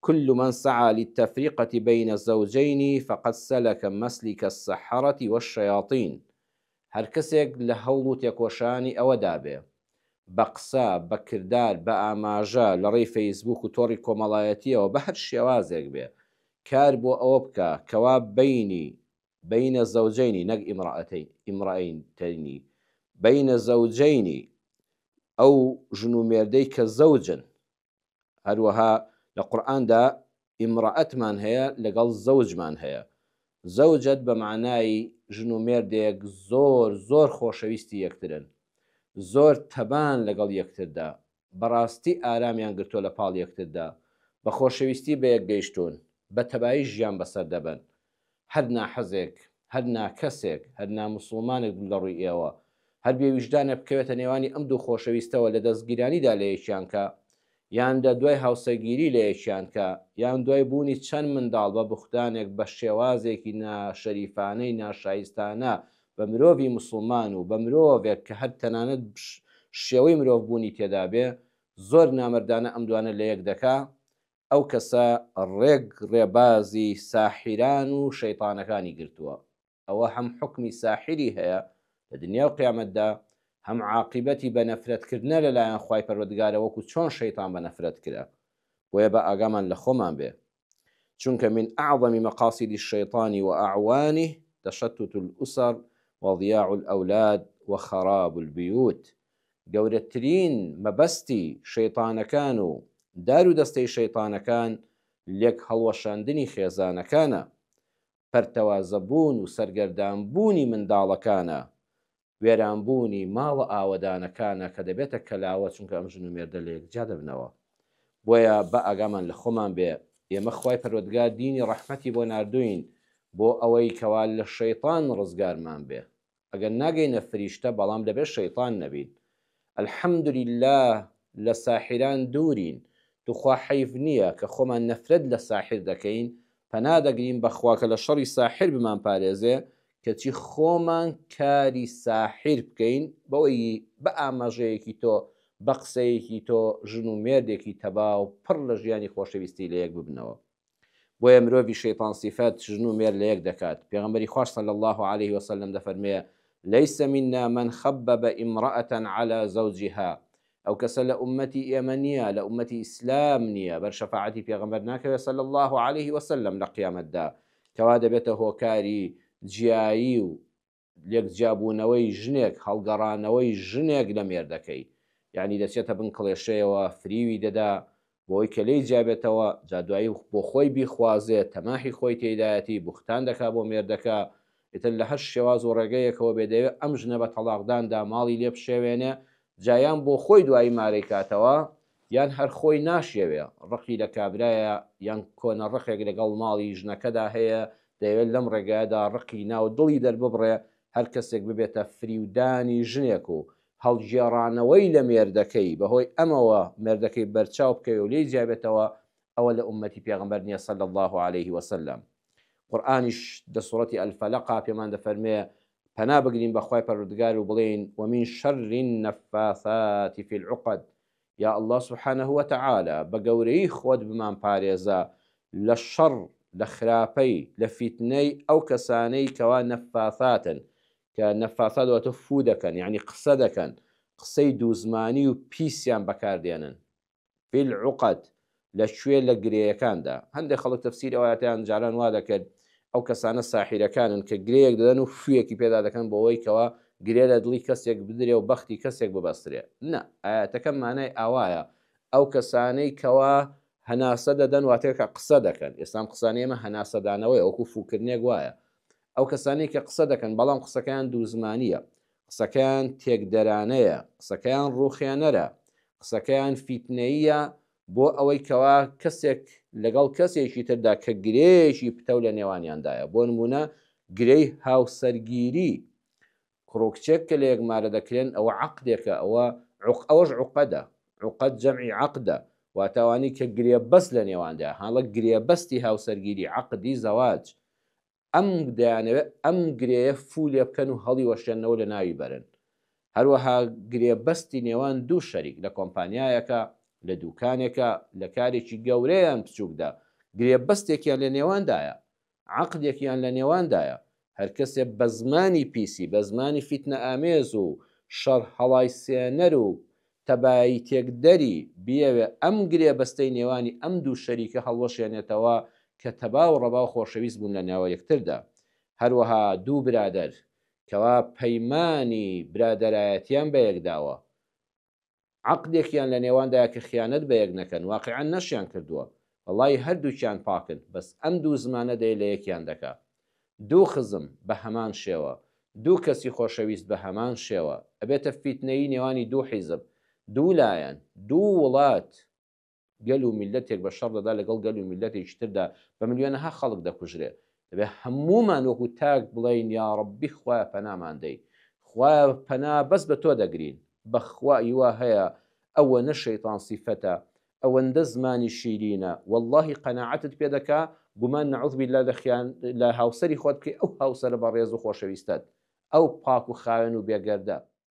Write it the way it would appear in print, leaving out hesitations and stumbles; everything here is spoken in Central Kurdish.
كل من سعى للتفرقة بين الزوجين فقد سلك مسلك السحرة والشياطين. هەر کەسێک لە هەوڵ و تێکۆشانی ئەوە دابێ بە قسە بە کردار بە ئاماژە لە ڕێی فەیسبوک و تۆڕی کۆمەڵایەتیەوە بە هەر شێوازێک بێ کار بۆ ئەوە بکە کەوا بینە زەوجەینی نەک ئیمڕەئینتەینی بینە زەوجەینی ئەو ژن و مێردەی کە زەوجن. هەروەها لە قورئاندا ئیمڕەئەتمان هەیە لەگەڵ زەوجمان هەیە. زەوجەت بە معنای ژن و مێردێک زۆر زۆر خۆشەویستی یەکترن، زۆر تەبان لەگەڵ یەکتردا، بەڕاستی ئارامیان گرتۆ لە پاڵ یەکتردا، بە خۆشەویستی بە یەک گەیشتون، بە تەبایی ژیان بەسەر دەبن. هەر ناحەزێک، هەر ناکەسێک، هەر نامسڵمانێک لە ڕووی ئێوە هەر بێویژدانە بکەوێتە نێوانی ئەم دوو خۆشەویستەوە لە دەستگیرانیدا لە یەکیانکە، یان دە دوای هاوسەرگیری لە یەکیانکە، یان دوای بوونی چەند منداڵ بە بوختانێک بە شێوازێکی ناشەریفانەی ناشایستانە بە مرۆڤی مسڵمان و بە مرۆڤێک کە هەر تەنانەت شێوەی مرۆڤ بوونی تێدا بێ، زۆر نامردانە ئەم دوانە لە یەک دەکا. ئەو کەسە ڕێبازی ساحیران و شەیطانەکانی گرتووە. ئەوە هەم حکمی ساحری هەیە لە دنیا و قیامەتدا، هەم عاقبەتی بە نەفرەتکردنە لەلایەن خوای پەروەردگارە وەکو چۆن شەیطان بە نەفرەت کرا. بۆیە بە ئاگامان لە خۆمان بێ، چونکە من أعظم مقاصد الشيطان وأعوانه تشتت الأسر وضياع الأولاد وخراب البيوت. گەورەترین مەبەستی شەیطانەکان و دار و دەستەی شەیطانەکان لێک هەڵوەشاندنی خێزانەکانە، پەرتەوازەبوون و سەرگەردانبوونی منداڵەکانە، وێرانبوونی ماڵە ئاوەدانەکانە کە دەبێتە کەلاوە، چونکە ئەم ژن و مێردە لە یەکجا دەبنەوە. بۆیە بە ئاگامان لە خۆمان بێ، ئێمە خوای پەروەردگار دینی ڕەحمەتی بۆ ناردوین بۆ ئەوەی کەوا لە شەیطان ڕزگارمان بێ. ئەگەر ناگەینە فریشتە بەڵام دەبێت شەیطان نەبین. الحەمدولله لە ساحران دوورین، توخوا حەیف نییە کە خۆمان نەفرەت لە ساحر دەکەین، پەنادەگرین بەخوا کە لە شەڕی ساحر بمان پارێزێ، کەچی خۆمان کاری ساحر بکەین بەوەی بە ئاماژەیەکی تۆ بە قسەیەکی تۆ ژن و مێردێکی تەبا و پڕ لە ژیانی خۆشەویستی لە یەک ببنەوە. بۆیە مرۆڤی شەیطان سیفەت ژن و مێرد لە یەک دەکات. پێغەمبەری خوار صلی الله عليه وسلم دەفەرمێ ليس منا من خبب امرأة على زوجها. ئەو کەسە لە ئومەتی ئێمە نییە، لە ئومەتی ئیسلام نییە، بەر شەفاعەتی پێغەمبەر ناکەوێت صلی الله عليه وسلم لە قیامەتدا، کەوا دەبێتە هۆکاری جیایی و لێکجیابوونەوەی ژنێک، هەڵگەڕانەوەی ژنێک لە مێردەکەی. یعنی دەچێتە بن کڵێشەیەوە فریوی دەدا بۆی کە لێی جابێتەوە، جادوایی بۆ خۆی بیخوازێت، تەماحی خۆی تێدایەتی بوختان دەکا بۆ مێردەکە، ئیتر لە هەر شێواز و ڕێگەیەکەوە بێدەوێت ئەم ژنە بە تەلاقداندا ماڵی لێ بشێوێنێ، جایان بۆ خۆی دوایی مارەی کاتەوە، یان هەر خۆی ناشێوێ ڕقی لە کابرایە یان کۆنە ڕقێک لەگەڵ ماڵی ژنەکەدا هەیە، دەیەوێت لەم ڕێگایدا ڕقی ناو دڵی دەرببڕێ، هەر کەسێک ببێتە فریودانی ژنێک و هەڵگێڕانەوەی لە مێردەکەی بەهۆی ئەمەوە مێردەکەی بەرچاو بکەوێ و لێی جابێتەوە، ئەوە لە ئومەتی پێغەمبەر نییە صلی الله عليه وسلم. قورئانیش لە سوورەتی ئەلفەلەقا پێمان دەفەرمێ پەنا بگرین بەخوای پەروەردگار و بڵێین ومن شر النفاثات في العقد. یا الله سبحانه وتعالى بە گەورەی خۆت بمان پارێزە لە شەڕ، لە خراپەی، لە فیتنەی ئەو کەسانەی کەوا نەفاثاتن، کە نەفاثات واتە فو دەکەن، یعنی قسە دەکەن، قسەی دووزمانی و پیسیان بەکاردێنن. في العقد لەکوێ لە گرێیەکاندا. هەندێک خەڵک تەفسیری ئەوایەتیان جاران وا دەکرد ئەو کەسانە ساحیرەکانن کە گرەیەک دەدەن و فویەکی پێدا دەکەن بۆەوەی کەوە گرێ لە دڵی کەسێک بدرێ و بەختی کەسێک ببەسترێ. نە، ئاەتەکە مانای ئاوایە ئەو کەسانەی کەوا هەناسە دەدەن واتێکە قسە دەکەن. ئێستام قسانەی ئێمە هەناسەدانەوەی ئەوکو فوکردنێک وایە. ئەو کەسانی کە قسە دەکەن بەڵام قسەکەیان دووزمانیە، قسەکەیان تێکدەرانەیە، قسەکەیان ڕوخێنەرە، قسەکەیان فیتنەیە بۆ ئەوەی کەوا کەسێک لەگەڵ کەسێکی تردا کە گرێشی پتەو لە نێوانیاندایە. بۆ نمونە گرەی هاوسەرگیری، کڕۆکچێک کە لە یەکمارە دەکرێن ئەوە عەقدێکە، ئەوەش عوقەدە. عوقەد جەمعی عەقدە، واتەوانی کە گرێ بەست لە نێواندایە، هەڵە گرێبەستی هاوسەرگیری عەقدی زەواج. ئەم دەیانەوێت ئەم گرەیە فوو لێ بکەن و هەڵی وەشێنەوە لە ناوی بەرن. هەروەها گرێبەستی نێوان دوو شەریک لە کۆمپانیایەکە لە دوکانێکە لە کارێکی گەورەیان بچووکدا گرێبەستێکیان لە نێواندایە عەقدێکیان لە نێواندایە هەر کەسێ بە زمانی پیسی بە زمانی فیتنە ئامێز و شەڕ هەڵای سێنەر و تەبایی تێکدەری بیەوێ ئەم گرێبەستەی نێوانی ئەم دوو شەریکە هەڵوەشێنێتەوە کە تەبا و ڕەبا و خۆشەویست بوون لە ناوە یەکتردا هەروەها دوو برادەر کەوا پەیمانی برادەرایەتیان بە یەکداوە عەقدێکیان لە نێواندایە کە خیانەت بە یەک نەکەن واقعیان نەشیان کردووە وەڵی هەردووکیان پاکن بەس ئەم دوو زمانە دەی لە یەکیان دەکا دوو خزم بە هەمان شێوە دوو کەسی خۆشەویست بە هەمان شێوە ئەبێتە فیتنەی نێوانی دوو حیزب دوو لایەن دوو وڵات گەل و میلەتێک بە شەڕ دەدا لەگەڵ گەل و میلەتێکی تردا بە ملیۆنەها خەڵک دەکوژرێ دەبێ هەمومان وەکو تاک بڵین یا ڕەبی خوایە پەنامان دەی خوایە پەنا بەس بە تۆ دەگرین بەخوای وا هەیە ئەوە نە شەیطان سیفەتە ئەوەندە زمانی شیرینە واللهی قەناعەتت پێ دەکا گومان نەعوذ بالله لە هاوسەری خۆت بکەی ئەو هاوسەرە بە ڕێز و خۆشەویستت ئەو پاک و خاوێن و بێگەردە